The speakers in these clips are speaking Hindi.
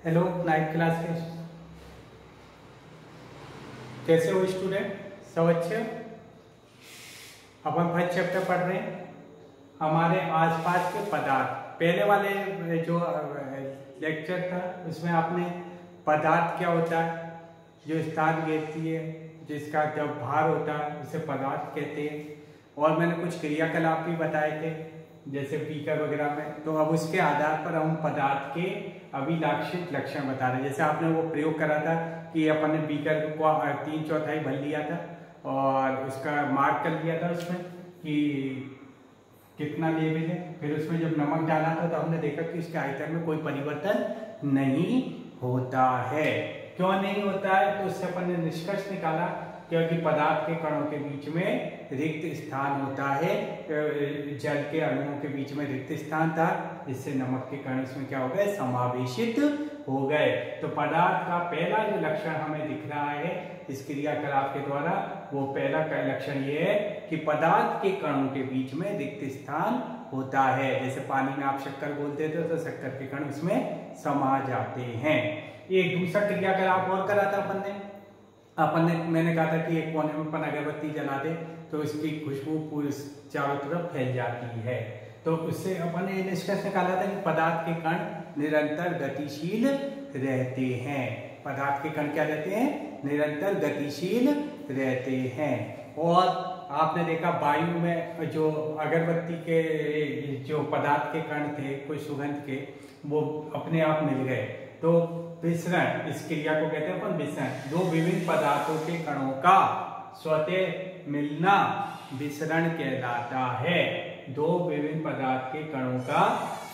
हेलो नाइन्थ क्लास के कैसे हो स्टूडेंट? सब अच्छे हो? अपन फर्स्ट चैप्टर पढ़ रहे हैं, हमारे आसपास के पदार्थ। पहले वाले जो लेक्चर था उसमें आपने पदार्थ क्या होता है, जो स्थान घेरती है, जिसका जब भार होता है उसे पदार्थ कहते हैं। और मैंने कुछ क्रियाकलाप भी बताए थे जैसे बीकर वगैरह में। तो अब उसके आधार पर हम पदार्थ के अभिलाक्षित लक्षण बता रहे हैं। जैसे आपने वो प्रयोग करा था कि अपन ने बीकर को 3/4 भर लिया था और उसका मार्क कर लिया था उसमें कि कितना लेवल है। फिर उसमें जब नमक डाला था तो हमने देखा कि उसके आयतन में कोई परिवर्तन नहीं होता है। क्यों नहीं होता है? तो उससे अपन ने निष्कर्ष निकाला क्योंकि पदार्थ के कणों के बीच में रिक्त स्थान होता है, जल के अणुओं के बीच में रिक्त स्थान था, इससे नमक के कण इसमें क्या हो गए, समावेशित हो गए। तो पदार्थ का पहला जो लक्षण हमें दिख रहा है इस क्रियाकलाप के द्वारा, वो पहला लक्षण ये है कि पदार्थ के कणों के बीच में रिक्त स्थान होता है। जैसे पानी में आप शक्कर घोलते थे तो शक्कर के कण उसमें समा जाते हैं। एक दूसरा क्रियाकलाप और करा था अपन ने मैंने कहा था कि एक कोने में अपन अगरबत्ती जला दे तो इसकी खुशबू पूरी चारों तरफ फैल जाती है। तो उससे अपन ने निष्कर्ष निकाला था कि पदार्थ के कण निरंतर गतिशील रहते हैं। पदार्थ के कण क्या रहते हैं? निरंतर गतिशील रहते हैं। और आपने देखा वायु में जो अगरबत्ती के जो पदार्थ के कण थे कुछ सुगंध के, वो अपने आप मिल गए। तो विसरण, इस क्रिया को कहते हैं अपन विसरण। दो विभिन्न पदार्थों के कणों का स्वतः मिलना विसरण कहलाता है। दो विभिन्न पदार्थ के कणों का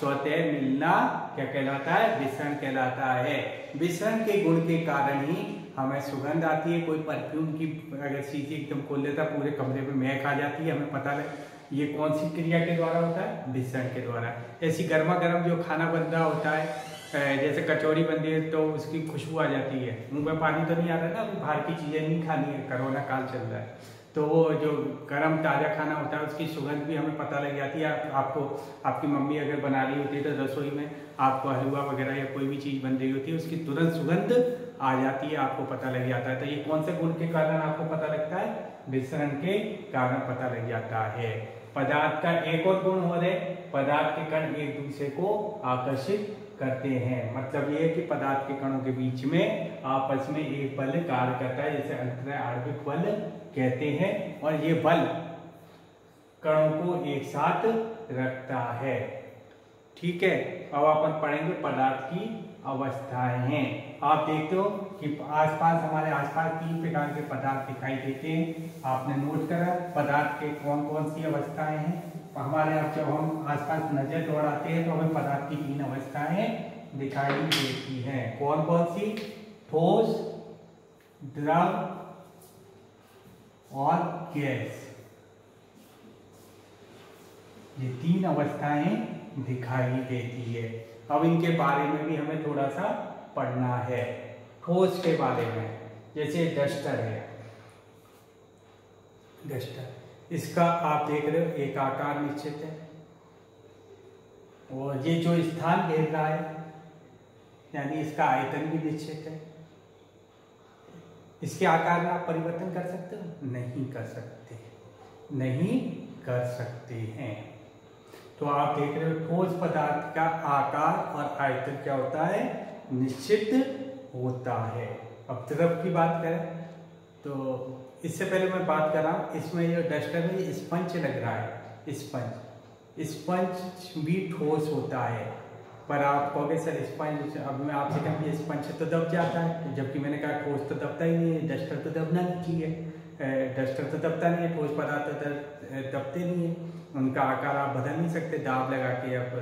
स्वतः मिलना क्या कहलाता है? विसरण कहलाता है। विसरण के गुण के कारण ही हमें सुगंध आती है। कोई परफ्यूम की अगर शीशी एकदम खोल लेता पूरे कमरे में महक आ जाती है, हमें पता लगे ये कौन सी क्रिया के द्वारा होता है? विसरण के द्वारा। ऐसी गर्मा गर्म जो खाना बन रहा होता है, जैसे कचौड़ी बनती है तो उसकी खुशबू आ जाती है, मुंह में पानी तो नहीं आ रहा ना, बाहर की चीजें नहीं खानी है, कोरोना काल चल रहा है, तो वो जो गरम ताज़ा खाना होता है उसकी सुगंध भी हमें पता लग जाती है। आपको आपकी मम्मी अगर बना रही होती है तो रसोई में आपको हलवा वगैरह या कोई भी चीज़ बन रही होती है उसकी तुरंत सुगंध आ जाती है, आपको पता लग जाता है। तो ये कौन से गुण के कारण आपको पता लगता है? विसरण के कारण पता लग जाता है। पदार्थ का एक और गुण हो रहे, पदार्थ के कण एक दूसरे को आकर्षित करते हैं। मतलब ये है कि पदार्थ के कणों के बीच में आपस में एक बल कार्य करता है, जैसे अंतरैय आणविक बल कहते हैं। और ये बल कणों को एक साथ रखता है। ठीक है, अब अपन पढ़ेंगे पदार्थ की अवस्थाएं हैं। आप देखते हो कि आसपास हमारे आसपास 3 प्रकार के पदार्थ दिखाई देते हैं। आपने नोट करा पदार्थ के कौन कौन सी अवस्थाएं हैं। हमारे आप जब हम आसपास नजर दौड़ाते हैं तो हमें पदार्थ की 3 अवस्थाएं दिखाई देती हैं। कौन कौन सी? ठोस, द्रव और गैस। ये 3 अवस्थाएं दिखाई देती है। अब इनके बारे में भी हमें थोड़ा सा पढ़ना है। ठोस के बारे में, जैसे डस्टर है, डस्टर, इसका आप देख रहे हो एक आकार निश्चित है और ये जो स्थान घेर रहा है यानी इसका आयतन भी निश्चित है। इसके आकार में आप परिवर्तन कर सकते हो? नहीं कर सकते, नहीं कर सकते हैं। तो आप देख रहे हो ठोस पदार्थ का आकार और आयतन क्या होता है? निश्चित होता है। अब द्रव की बात करें तो इससे पहले मैं बात कर रहा हूं, इसमें जो डस्टर है स्पंज लग रहा है। स्पंज भी ठोस होता है, पर आप कहोगे सर स्पंज, अब मैं आपसे कहूँ कि स्पंज तो दब जाता है, जबकि मैंने कहा ठोस तो दबता ही नहीं है, डस्टर तो दबना नहीं चाहिए। डस्टर तो दबता नहीं है, ठोस पदार्थ तो दबते नहीं है, उनका आकार आप बदल नहीं सकते दाब लगा के। अब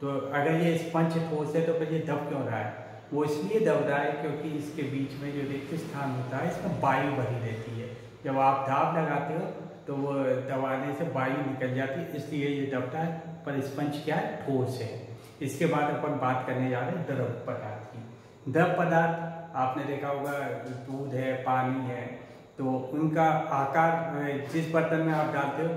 तो अगर ये स्पंज ठोस है तो फिर ये दब क्यों रहा है? वो इसलिए दब रहा है क्योंकि इसके बीच में जो रिक्त स्थान होता है इसमें वायु भरी रहती है। जब आप दाब लगाते हो तो वो दबाने से वायु निकल जाती है, इसलिए ये दबता है। पर स्पंज क्या है? ठोस है। इसके बाद अपन बात करने जा रहे हैं द्रव पदार्थ की। द्रव पदार्थ आपने देखा होगा, दूध है, पानी है, तो उनका आकार जिस बर्तन में आप डालते हो,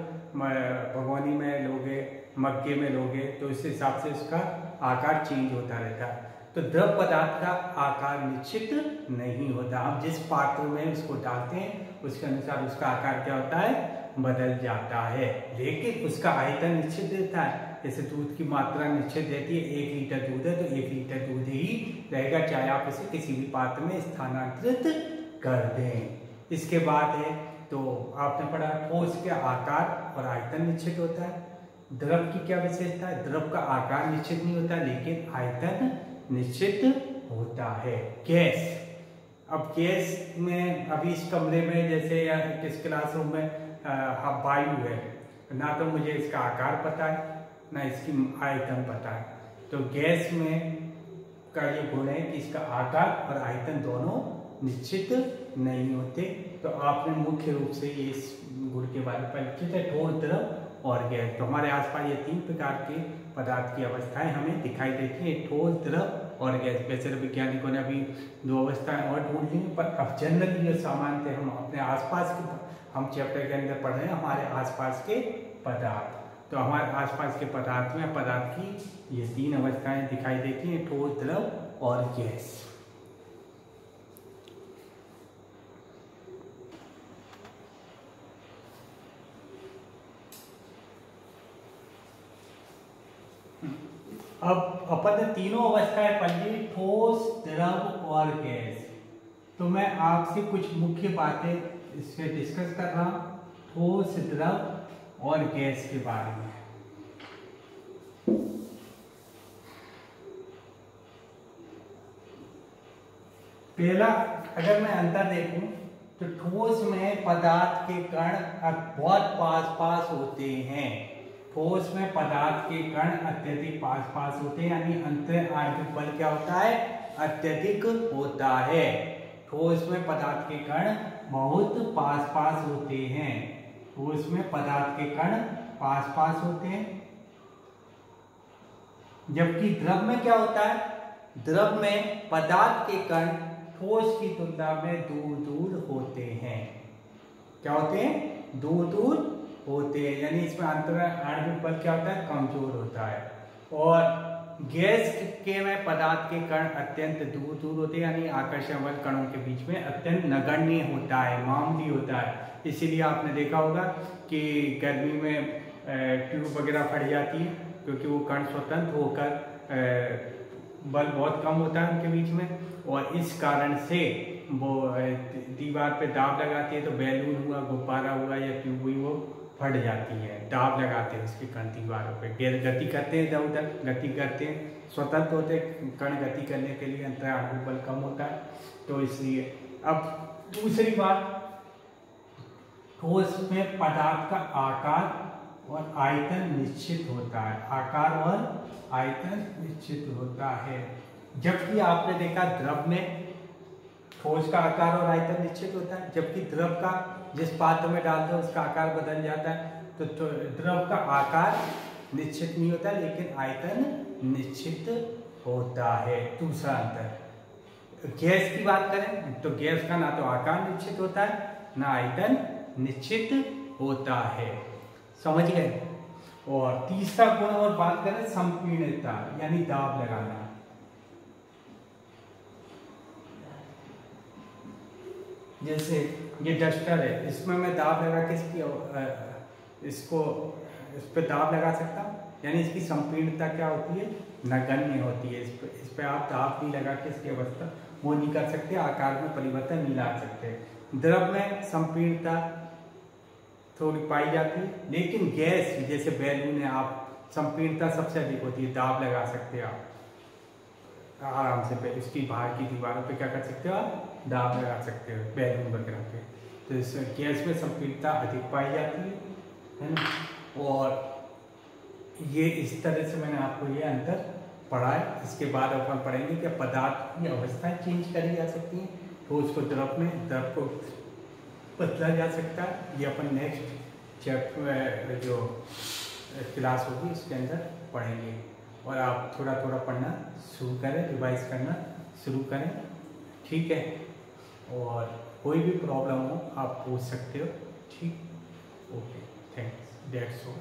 भगोनी में लोगे, मग्गे में लोगे, तो इस हिसाब से उसका आकार चेंज होता रहता है। तो द्रव पदार्थ का आकार निश्चित नहीं होता। हम जिस पात्र में उसको डालते हैं उसके अनुसार उसका आकार क्या होता है, बदल जाता है, लेकिन उसका आयतन निश्चित रहता है। जैसे दूध की मात्रा निश्चित रहती है, 1 लीटर दूध है तो 1 लीटर दूध ही रहेगा, चाहे आप इसे किसी भी पात्र में स्थानांतरित कर दें। इसके बाद है तो आपने पढ़ा ठोस के आकार और आयतन निश्चित होता है। द्रव की क्या विशेषता है, द्रव का आकार निश्चित नहीं होता लेकिन आयतन निश्चित होता है। गैस, अब गैस में अभी इस कमरे में जैसे या किस क्लासरूम में वायु है, ना तो मुझे इसका आकार पता है ना इसकी आयतन पता है, तो गैस में का ये गुण है कि इसका आकार और आयतन दोनों निश्चित नहीं होते। तो आपने मुख्य रूप से ये इस गुण के बारे में परिचित है, ठोस, द्रव और गैस। तो हमारे आसपास ये 3 प्रकार के पदार्थ की अवस्थाएं हमें दिखाई देती है, ठोस, द्रव और गैस। वैसे वैज्ञानिकों ने अभी 2 अवस्थाएं और ढूंढ ली, पर अब जनरली जो सामान्य हम अपने आसपास के, हम चैप्टर के अंदर पढ़ रहे हैं हमारे आसपास के पदार्थ। तो हमारे आसपास के पदार्थ में पदार्थ की ये 3 अवस्थाएं दिखाई देती हैं, ठोस, द्रव और गैस। अब अपन ने तीनों अवस्थाएं पढ़ ली, ठोस, द्रव और गैस। तो मैं आपसे कुछ मुख्य बातें इससे डिस्कस कर रहा हूं, ठोस, द्रव और गैस के बारे में। पहला, अगर मैं अंतर देखूं तो ठोस में पदार्थ के कण बहुत पास होते हैं। ठोस में पदार्थ के कण अत्यधिक पास होते हैं, यानी अंतर आणविक बल क्या होता है, अत्यधिक होता है। ठोस में पदार्थ के कण बहुत पास होते हैं। ठोस में पदार्थ के कण पास होते हैं, जबकि द्रव में क्या होता है, द्रव में पदार्थ के कण ठोस की तुलना में दूर होते हैं। क्या होते हैं, दूर होते हैं, यानी इसमें अंतर आणविक बल क्या होता है, कमजोर होता है। और गैस के में पदार्थ के कण अत्यंत दूर होते हैं, यानी आकर्षण बल कणों के बीच में अत्यंत नगण्य होता है, मामूली होता है। इसीलिए आपने देखा होगा कि गर्मी में ट्यूब वगैरह फट जाती है, क्योंकि वो कण स्वतंत्र होकर बल बहुत कम होता है उनके बीच में, और इस कारण से वो दीवार पे दाब लगाती है, तो बैलून हुआ, गुब्बारा हुआ या ट्यूब हुई, वो फट जाती है। दाब लगाते हैं उसके कण दीवारों पे, गति करते हैं, इधर उधर गति करते हैं, स्वतंत्र होते हैं कण गति करने के लिए, अंतर आणविक बल कम होता है, तो इसलिए। अब दूसरी बात, ठोस में पदार्थ का आकार और आयतन निश्चित होता है, आकार और आयतन निश्चित होता है। जबकि आपने देखा द्रव में ठोस का आकार और आयतन निश्चित होता है, जबकि द्रव का जिस पात्र में डालते हैं उसका आकार बदल जाता है। तो द्रव का आकार निश्चित नहीं होता लेकिन आयतन निश्चित होता है। दूसरा अंतर, गैस की बात करें तो गैस का ना तो आकार निश्चित होता है ना आयतन निश्चित होता है, समझ गए। और तीसरा गुण और बात करें संपीड़ितता, यानी दाब लगाना। जैसे ये डस्टर है, इसमें मैं दाब लगा के इस पे दाब लगा सकता हूँ, यानी इसकी संपीड़ितता क्या होती है, नगण्य होती है। इस पे आप दाब नहीं लगा के इसकी अवस्था वो नहीं कर सकते, आकार में परिवर्तन नहीं ला सकते। द्रव में संपीड़ितता थोड़ी पाई जाती है, लेकिन गैस जैसे बैलून है, आप संपीड़ितता सबसे अधिक होती है, दाब लगा सकते हैं आप आराम से, इसकी बाहर की दीवारों पे क्या कर सकते हो, आप दाब लगा सकते हो बैलून वगैरह पे। तो इस गैस में संपीड़ितता अधिक पाई जाती है ना। और ये इस तरह से मैंने आपको ये अंतर पढ़ा है। इसके बाद अपन पढ़ेंगे कि पदार्थ की अवस्थाएं चेंज करी जा सकती हैं, ठोस को द्रव में, द्रव को बदला जा सकता है। ये अपन नेक्स्ट चैप्टर जो क्लास होगी उसके अंदर पढ़ेंगे। और आप थोड़ा पढ़ना शुरू करें, रिवाइज करना शुरू करें, ठीक है। और कोई भी प्रॉब्लम हो आप पूछ सकते हो, ठीक, ओके, थैंक्स, दैट्स ऑल।